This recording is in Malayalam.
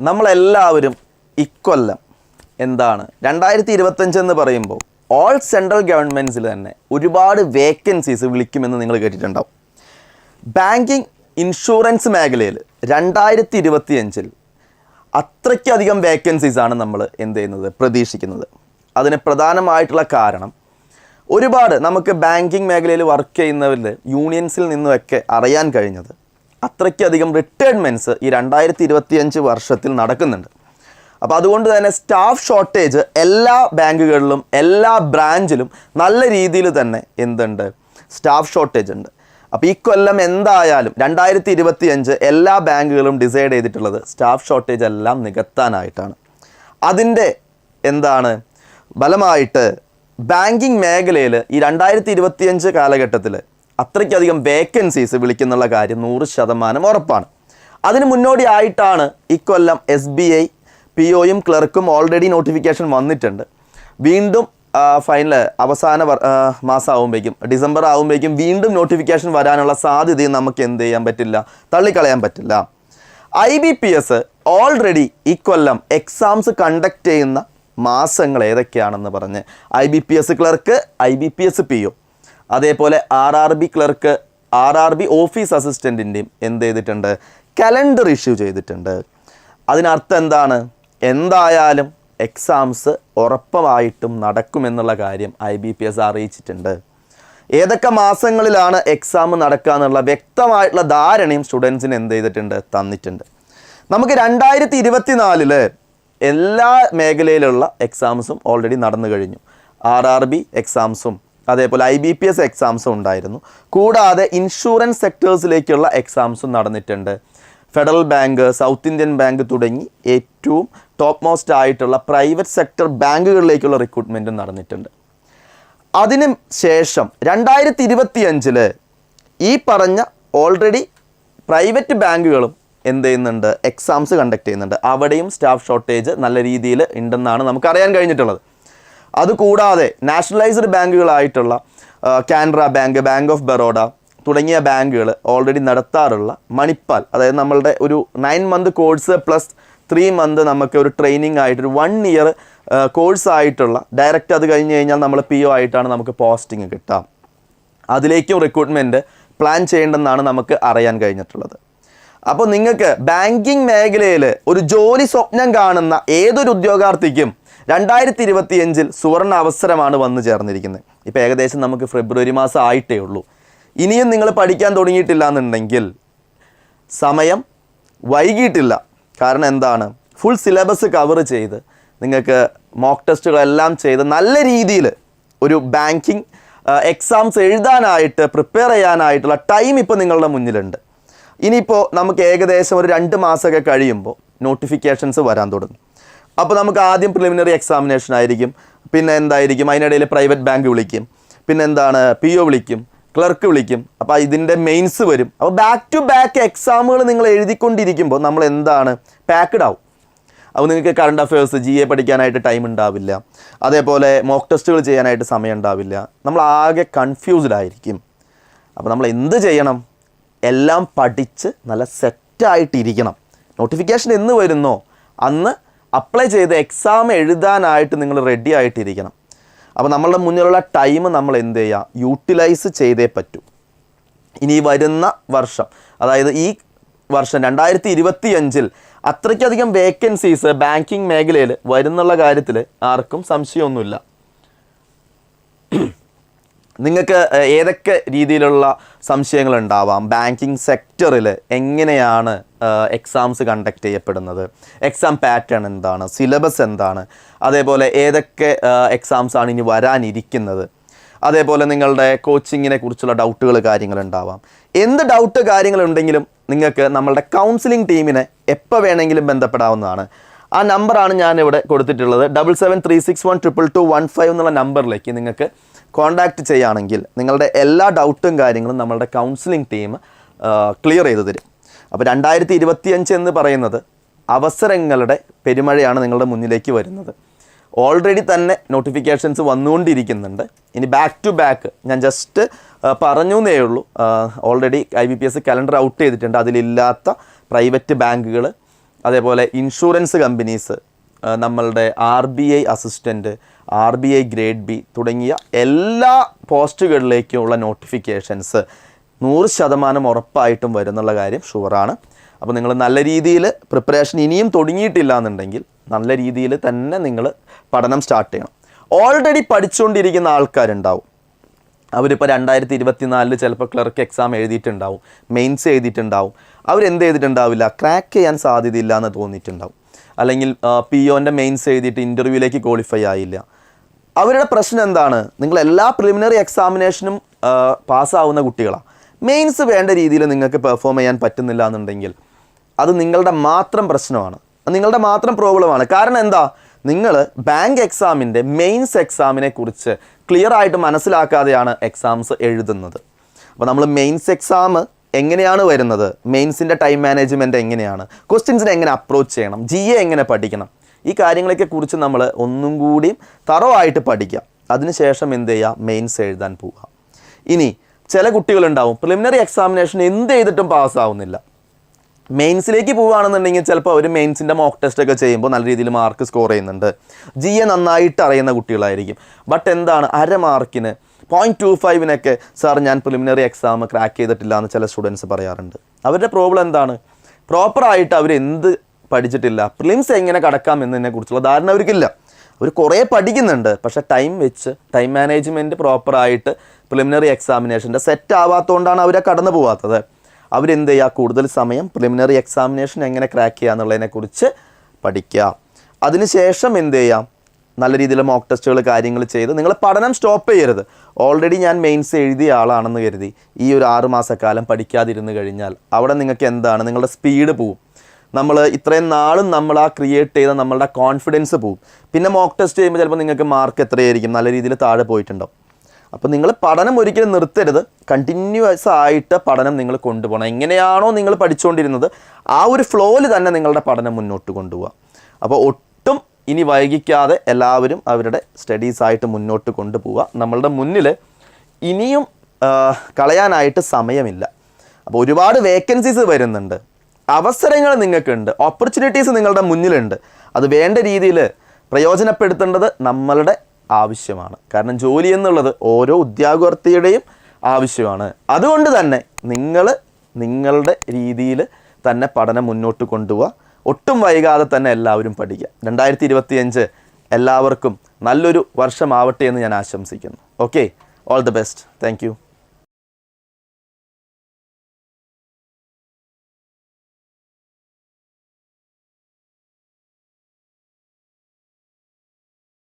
നമ്മളെല്ലാവരും ഇക്കൊല്ലം എന്താണ് 2025 എന്ന് പറയുമ്പോൾ ഓൾ സെൻട്രൽ ഗവൺമെൻറ്റ്സിൽ തന്നെ ഒരുപാട് വേക്കൻസീസ് വിളിക്കുമെന്ന് നിങ്ങൾ കേട്ടിട്ടുണ്ടാവും. ബാങ്കിങ് ഇൻഷുറൻസ് മേഖലയിൽ 2025 അത്രയ്ക്കധികം വേക്കൻസീസാണ് നമ്മൾ പ്രതീക്ഷിക്കുന്നത്. അതിന് പ്രധാനമായിട്ടുള്ള കാരണം ഒരുപാട് നമുക്ക് ബാങ്കിങ് മേഖലയിൽ വർക്ക് ചെയ്യുന്നവരിൽ യൂണിയൻസിൽ നിന്നുമൊക്കെ അറിയാൻ കഴിഞ്ഞത് അത്രയ്ക്കധികം റിട്ടയർമെൻറ്റ്സ് ഈ 2025 വർഷത്തിൽ നടക്കുന്നുണ്ട്. അപ്പോൾ അതുകൊണ്ട് തന്നെ സ്റ്റാഫ് ഷോർട്ടേജ് എല്ലാ ബാങ്കുകളിലും എല്ലാ ബ്രാഞ്ചിലും നല്ല രീതിയിൽ തന്നെ സ്റ്റാഫ് ഷോർട്ടേജ് ഉണ്ട്. അപ്പോൾ ഈ കൊല്ലം എന്തായാലും 2025 എല്ലാ ബാങ്കുകളും ഡിസൈഡ് ചെയ്തിട്ടുള്ളത് സ്റ്റാഫ് ഷോർട്ടേജ് എല്ലാം നികത്താനായിട്ടാണ്. അതിൻ്റെ ഫലമായിട്ട് ബാങ്കിങ് മേഖലയിൽ ഈ 2025 കാലഘട്ടത്തിൽ അത്രയ്ക്കധികം വേക്കൻസീസ് വിളിക്കുന്നുള്ള കാര്യം 100% ഉറപ്പാണ്. അതിന് മുന്നോടിയായിട്ടാണ് ഇക്കൊല്ലം SBI POയും ക്ലർക്കും ഓൾറെഡി നോട്ടിഫിക്കേഷൻ വന്നിട്ടുണ്ട്. വീണ്ടും ഫൈനൽ അവസാന മാസമാകുമ്പോഴേക്കും ഡിസംബർ ആകുമ്പോഴേക്കും വീണ്ടും നോട്ടിഫിക്കേഷൻ വരാനുള്ള സാധ്യതയും നമുക്ക് തള്ളിക്കളയാൻ പറ്റില്ല. IBPS ഓൾറെഡി ഇക്കൊല്ലം എക്സാംസ് കണ്ടക്ട് ചെയ്യുന്ന മാസങ്ങൾ ഏതൊക്കെയാണെന്ന് പറഞ്ഞ് IBPS ക്ലർക്ക്, IBPS PO, അതേപോലെ RRB ക്ലർക്ക്, RRB ഓഫീസ് അസിസ്റ്റൻറ്റിൻ്റെയും കലണ്ടർ ഇഷ്യൂ ചെയ്തിട്ടുണ്ട്. അതിനർത്ഥം എന്തായാലും എക്സാംസ് ഉറപ്പായിട്ടും നടക്കുമെന്നുള്ള കാര്യം IBPS അറിയിച്ചിട്ടുണ്ട്. ഏതൊക്കെ മാസങ്ങളിലാണ് എക്സാം നടക്കുക എന്നുള്ള വ്യക്തമായിട്ടുള്ള ധാരണയും സ്റ്റുഡൻസിന് തന്നിട്ടുണ്ട്. നമുക്ക് 2024 എല്ലാ മേഖലയിലുള്ള എക്സാംസും ഓൾറെഡി നടന്നു കഴിഞ്ഞു. RRB എക്സാംസും അതേപോലെ IBPS എക്സാംസും ഉണ്ടായിരുന്നു. കൂടാതെ ഇൻഷുറൻസ് സെക്ടേഴ്സിലേക്കുള്ള എക്സാംസും നടന്നിട്ടുണ്ട്. Federal bank, south Indian bank തുടങ്ങി ഏറ്റവും ടോപ്പ് മോസ്റ്റ് ആയിട്ടുള്ള പ്രൈവറ്റ് സെക്ടർ ബാങ്കുകളിലേക്കുള്ള റിക്രൂട്ട്മെൻറ്റും നടന്നിട്ടുണ്ട്. അതിന് ശേഷം 2025 ഈ പറഞ്ഞ ഓൾറെഡി പ്രൈവറ്റ് ബാങ്കുകളും എക്സാംസ് കണ്ടക്ട് ചെയ്യുന്നുണ്ട്. അവിടെയും സ്റ്റാഫ് ഷോർട്ടേജ് നല്ല രീതിയിൽ ഉണ്ടെന്നാണ് നമുക്കറിയാൻ കഴിഞ്ഞിട്ടുള്ളത്. അതുകൂടാതെ നാഷണലൈസ്ഡ് ബാങ്കുകളായിട്ടുള്ള Canara bank, bank of Baroda തുടങ്ങിയ ബാങ്കുകൾ ഓൾറെഡി നടത്താറുള്ള മണിപ്പാൽ, അതായത് നമ്മളുടെ ഒരു 9 മന്ത് കോഴ്സ് പ്ലസ് 3 മന്ത് നമുക്ക് ഒരു ട്രെയിനിങ് ആയിട്ടൊരു 1 ഇയർ കോഴ്സായിട്ടുള്ള ഡയറക്റ്റ് അത് കഴിഞ്ഞ് കഴിഞ്ഞാൽ നമ്മൾ PO ആയിട്ടാണ് നമുക്ക് പോസ്റ്റിംഗ് കിട്ടുക. അതിലേക്കും റിക്രൂട്ട്മെൻറ്റ് പ്ലാൻ ചെയ്യേണ്ടെന്നാണ് നമുക്ക് അറിയാൻ കഴിഞ്ഞിട്ടുള്ളത്. അപ്പോൾ നിങ്ങൾക്ക് ബാങ്കിങ് മേഖലയിൽ ഒരു ജോലി സ്വപ്നം കാണുന്ന ഏതൊരു ഉദ്യോഗാർത്ഥിക്കും 2025 സുവർണ അവസരമാണ് വന്നു ചേർന്നിരിക്കുന്നത്. ഇപ്പോൾ ഏകദേശം നമുക്ക് ഫെബ്രുവരി മാസം ആയിട്ടേ ഉള്ളൂ. ഇനിയും നിങ്ങൾ പഠിക്കാൻ തുടങ്ങിയിട്ടില്ല എന്നുണ്ടെങ്കിൽ സമയം വൈകിട്ടില്ല. കാരണം ഫുൾ സിലബസ് കവർ ചെയ്ത് നിങ്ങൾക്ക് മോക്ക് ടെസ്റ്റുകളെല്ലാം ചെയ്ത് നല്ല രീതിയിൽ ഒരു ബാങ്കിങ് എക്സാംസ് എഴുതാനായിട്ട് പ്രിപ്പയർ ചെയ്യാനായിട്ടുള്ള ടൈം ഇപ്പോൾ നിങ്ങളുടെ മുന്നിലുണ്ട്. ഇനിയിപ്പോൾ നമുക്ക് ഏകദേശം ഒരു 2 മാസമൊക്കെ കഴിയുമ്പോൾ നോട്ടിഫിക്കേഷൻസ് വരാൻ തുടങ്ങും. അപ്പോൾ നമുക്ക് ആദ്യം പ്രിലിമിനറി എക്സാമിനേഷൻ ആയിരിക്കും, പിന്നെ അതിനിടയിൽ പ്രൈവറ്റ് ബാങ്ക് വിളിക്കും, പിന്നെ PO വിളിക്കും, ക്ലർക്ക് വിളിക്കും. അപ്പോൾ ഇതിൻ്റെ മെയിൻസ് വരും. അപ്പോൾ ബാക്ക് ടു ബാക്ക് എക്സാമുകൾ നിങ്ങൾ എഴുതിക്കൊണ്ടിരിക്കുമ്പോൾ നമ്മൾ പാക്ക്ഡ് ആവും. അപ്പോൾ നിങ്ങൾക്ക് കറണ്ട് അഫയേഴ്സ് GA പഠിക്കാനായിട്ട് ടൈം ഉണ്ടാവില്ല, അതേപോലെ മോക്ക് ടെസ്റ്റുകൾ ചെയ്യാനായിട്ട് സമയം ഉണ്ടാവില്ല. നമ്മൾ ആകെ കൺഫ്യൂസ്ഡ് ആയിരിക്കും. അപ്പോൾ നമ്മൾ എന്ത് ചെയ്യണം? എല്ലാം പഠിച്ച് നല്ല സെറ്റായിട്ടിരിക്കണം. നോട്ടിഫിക്കേഷൻ എന്ന് വരുന്നോ അന്ന് അപ്ലൈ ചെയ്ത് എക്സാം എഴുതാനായിട്ട് നിങ്ങൾ റെഡി ആയിട്ടിരിക്കണം. അപ്പോൾ നമ്മളുടെ മുന്നിലുള്ള ടൈം നമ്മൾ യൂട്ടിലൈസ് ചെയ്തേ പറ്റൂ. ഇനി വരുന്ന വർഷം, അതായത് ഈ വർഷം 2025 അത്രയ്ക്കധികം വേക്കൻസീസ് ബാങ്കിങ് മേഖലയിൽ വരുന്നുള്ള കാര്യത്തിൽ ആർക്കും സംശയമൊന്നുമില്ല. നിങ്ങൾക്ക് ഏതൊക്കെ രീതിയിലുള്ള സംശയങ്ങളുണ്ടാവാം? ബാങ്കിങ് സെക്ടറിൽ എങ്ങനെയാണ് എക്സാംസ് കണ്ടക്ട് ചെയ്യപ്പെടുന്നത്, എക്സാം പാറ്റേൺ എന്താണ്, സിലബസ് എന്താണ്, അതേപോലെ ഏതൊക്കെ എക്സാംസാണ് ഇനി വരാനിരിക്കുന്നത്, അതേപോലെ നിങ്ങളുടെ കോച്ചിങ്ങിനെ കുറിച്ചുള്ള ഡൗട്ടുകൾ കാര്യങ്ങളുണ്ടാവാം. എന്ത് ഡൗട്ട് കാര്യങ്ങളുണ്ടെങ്കിലും നിങ്ങൾക്ക് നമ്മളുടെ കൗൺസിലിംഗ് ടീമിനെ എപ്പോൾ വേണമെങ്കിലും ബന്ധപ്പെടാവുന്നതാണ്. ആ നമ്പറാണ് ഞാനിവിടെ കൊടുത്തിട്ടുള്ളത്. 7736122215 എന്നുള്ള നമ്പറിലേക്ക് നിങ്ങൾക്ക് കോൺടാക്റ്റ് ചെയ്യുകയാണെങ്കിൽ നിങ്ങളുടെ എല്ലാ ഡൗട്ടും കാര്യങ്ങളും നമ്മളുടെ കൗൺസിലിംഗ് ടീം ക്ലിയർ ചെയ്ത് തരും. അപ്പോൾ 2025 എന്ന് പറയുന്നത് അവസരങ്ങളുടെ പെരുമഴയാണ് നിങ്ങളുടെ മുന്നിലേക്ക് വരുന്നത്. ഓൾറെഡി തന്നെ നോട്ടിഫിക്കേഷൻസ് വന്നുകൊണ്ടിരിക്കുന്നുണ്ട്. ഇനി ബാക്ക് ടു ബാക്ക് ഞാൻ ജസ്റ്റ് പറഞ്ഞു എന്നേ ഉള്ളൂ. ഓൾറെഡി IBPS കലണ്ടർ ഔട്ട് ചെയ്തിട്ടുണ്ട്. അതിലില്ലാത്ത പ്രൈവറ്റ് ബാങ്കുകൾ അതേപോലെ ഇൻഷുറൻസ് കമ്പനീസ്, നമ്മളുടെ RBI assistant, RBI grade B തുടങ്ങിയ എല്ലാ പോസ്റ്റുകളിലേക്കുമുള്ള നോട്ടിഫിക്കേഷൻസ് 100% ഉറപ്പായിട്ടും വരുന്നുള്ള കാര്യം ഷുവറാണ്. അപ്പോൾ നിങ്ങൾ നല്ല രീതിയിൽ പ്രിപ്പറേഷൻ ഇനിയും തുടങ്ങിയിട്ടില്ല എന്നുണ്ടെങ്കിൽ നല്ല രീതിയിൽ തന്നെ നിങ്ങൾ പഠനം സ്റ്റാർട്ട് ചെയ്യണം. ഓൾറെഡി പഠിച്ചുകൊണ്ടിരിക്കുന്ന ആൾക്കാരുണ്ടാവും. അവരിപ്പോൾ 2024 ചിലപ്പോൾ ക്ലർക്ക് എക്സാം എഴുതിയിട്ടുണ്ടാവും, മെയിൻസ് എഴുതിയിട്ടുണ്ടാവും. അവരെന്ത് ചെയ്തിട്ടുണ്ടാവില്ല, ക്രാക്ക് ചെയ്യാൻ സാധ്യതയില്ല എന്ന് തോന്നിയിട്ടുണ്ടാവും. അല്ലെങ്കിൽ POൻ്റെ മെയിൻസ് എഴുതിയിട്ട് ഇൻ്റർവ്യൂവിലേക്ക് ക്വാളിഫൈ ആയില്ല. അവരുടെ പ്രശ്നം എന്താണ്, നിങ്ങൾ എല്ലാ പ്രിലിമിനറി എക്സാമിനേഷനും പാസ്സാവുന്ന കുട്ടികളാണ്. മെയിൻസ് വേണ്ട രീതിയിൽ നിങ്ങൾക്ക് പെർഫോം ചെയ്യാൻ പറ്റുന്നില്ല എന്നുണ്ടെങ്കിൽ അത് നിങ്ങളുടെ മാത്രം പ്രശ്നമാണ്, നിങ്ങളുടെ മാത്രം പ്രോബ്ലമാണ്. കാരണം എന്താ, നിങ്ങൾ ബാങ്ക് എക്സാമിൻ്റെ മെയിൻസ് എക്സാമിനെ കുറിച്ച് ക്ലിയർ ആയിട്ട് മനസ്സിലാക്കാതെയാണ് എക്സാംസ് എഴുതുന്നത്. അപ്പോൾ നമ്മൾ മെയിൻസ് എക്സാം എങ്ങനെയാണ് വരുന്നത്, മെയിൻസിൻ്റെ ടൈം മാനേജ്മെൻറ്റ് എങ്ങനെയാണ്, ക്വസ്റ്റ്യൻസിനെ എങ്ങനെ അപ്രോച്ച് ചെയ്യണം, GA എങ്ങനെ പഠിക്കണം, ഈ കാര്യങ്ങളൊക്കെ കുറിച്ച് നമ്മൾ ഒന്നും കൂടിയും തറവായിട്ട് പഠിക്കാം. അതിനുശേഷം എന്ത് ചെയ്യുക, മെയിൻസ് എഴുതാൻ പോവുക. ഇനി ചില കുട്ടികളുണ്ടാവും പ്രിലിമിനറി എക്സാമിനേഷൻ എന്ത് ചെയ്തിട്ടും പാസ്സാവുന്നില്ല. മെയിൻസിലേക്ക് പോവുകയാണെന്നുണ്ടെങ്കിൽ ചിലപ്പോൾ അവർ മെയിൻസിൻ്റെ മോക്ക് ടെസ്റ്റ് ഒക്കെ ചെയ്യുമ്പോൾ നല്ല രീതിയിൽ മാർക്ക് സ്കോർ ചെയ്യുന്നുണ്ട്, GA നന്നായിട്ട് അറിയുന്ന കുട്ടികളായിരിക്കും. ബട്ട് എന്താണ്, അര മാർക്കിന് 0.25 സാർ ഞാൻ പ്രിലിമിനറി എക്സാം ക്രാക്ക് ചെയ്തിട്ടില്ല എന്ന് ചില സ്റ്റുഡൻസ് പറയാറുണ്ട്. അവരുടെ പ്രോബ്ലം എന്താണ്, പ്രോപ്പറായിട്ട് അവർ എന്ത് പഠിച്ചിട്ടില്ല, പ്രിലിംസ് എങ്ങനെ കടക്കാം എന്നതിനെ കുറിച്ചുള്ള ധാരണ അവർക്കില്ല. അവർ കുറേ പഠിക്കുന്നുണ്ട്, പക്ഷേ ടൈം മാനേജ്മെൻറ്റ് പ്രോപ്പറായിട്ട് പ്രിലിമിനറി എക്സാമിനേഷൻ്റെ സെറ്റ് ആവാത്തതുകൊണ്ടാണ് അവരെ കടന്നു പോകാത്തത്. അവരെന്ത് ചെയ്യുക, കൂടുതൽ സമയം പ്രിലിമിനറി എക്സാമിനേഷൻ എങ്ങനെ ക്രാക്ക് ചെയ്യുക എന്നുള്ളതിനെക്കുറിച്ച് പഠിക്കുക. അതിനുശേഷം എന്ത് ചെയ്യാം, നല്ല രീതിയിൽ മോക്ക് ടെസ്റ്റുകൾ കാര്യങ്ങൾ ചെയ്ത് നിങ്ങൾ പഠനം സ്റ്റോപ്പ് ചെയ്യരുത്. ഓൾറെഡി ഞാൻ മെയിൻസ് എഴുതിയ ആളാണെന്ന് കരുതി ഈ ഒരു 6 മാസക്കാലം പഠിക്കാതിരുന്ന് കഴിഞ്ഞാൽ അവിടെ നിങ്ങൾക്ക് എന്താണ്, നിങ്ങളുടെ സ്പീഡ് പോവും. നമ്മൾ ഇത്രയും നാളും നമ്മൾ ആ ക്രിയേറ്റ് ചെയ്ത നമ്മളുടെ കോൺഫിഡൻസ് പോവും. പിന്നെ മോക്ക് ടെസ്റ്റ് ചെയ്യുമ്പോൾ ചിലപ്പോൾ നിങ്ങൾക്ക് മാർക്ക് എത്രയായിരിക്കും, നല്ല രീതിയിൽ താഴെ പോയിട്ടുണ്ടാവും. അപ്പോൾ നിങ്ങൾ പഠനം ഒരിക്കലും നിർത്തരുത്, കണ്ടിന്യൂസ് ആയിട്ട് പഠനം നിങ്ങൾ കൊണ്ടുപോകണം. എങ്ങനെയാണോ നിങ്ങൾ പഠിച്ചുകൊണ്ടിരുന്നത് ആ ഒരു ഫ്ലോയിൽ തന്നെ നിങ്ങളുടെ പഠനം മുന്നോട്ട് കൊണ്ടുപോകുക. അപ്പോൾ ഒട്ടും ഇനി വൈകിക്കാതെ എല്ലാവരും അവരുടെ സ്റ്റഡീസായിട്ട് മുന്നോട്ട് കൊണ്ടുപോവുക. നമ്മളുടെ മുന്നിൽ ഇനിയും കളയാനായിട്ട് സമയമില്ല. അപ്പോൾ ഒരുപാട് വേക്കൻസീസ് വരുന്നുണ്ട്, അവസരങ്ങൾ നിങ്ങൾക്കുണ്ട്, ഓപ്പർച്യൂണിറ്റീസ് നിങ്ങളുടെ മുന്നിലുണ്ട്. അത് വേണ്ട രീതിയിൽ പ്രയോജനപ്പെടുത്തേണ്ടത് നമ്മളുടെ ആവശ്യമാണ്. കാരണം ജോലി എന്നുള്ളത് ഓരോ ഉദ്യോഗാർത്ഥിയുടെയും ആവശ്യമാണ്. അതുകൊണ്ട് തന്നെ നിങ്ങൾ നിങ്ങളുടെ രീതിയിൽ തന്നെ പഠനം മുന്നോട്ട് കൊണ്ടുപോവുക. ഒട്ടും വൈകാതെ തന്നെ എല്ലാവരും പഠിക്കുക. 2025 എല്ലാവർക്കും നല്ലൊരു വർഷമാവട്ടെ എന്ന് ഞാൻ ആശംസിക്കുന്നു. Okay, all the best. Thank you.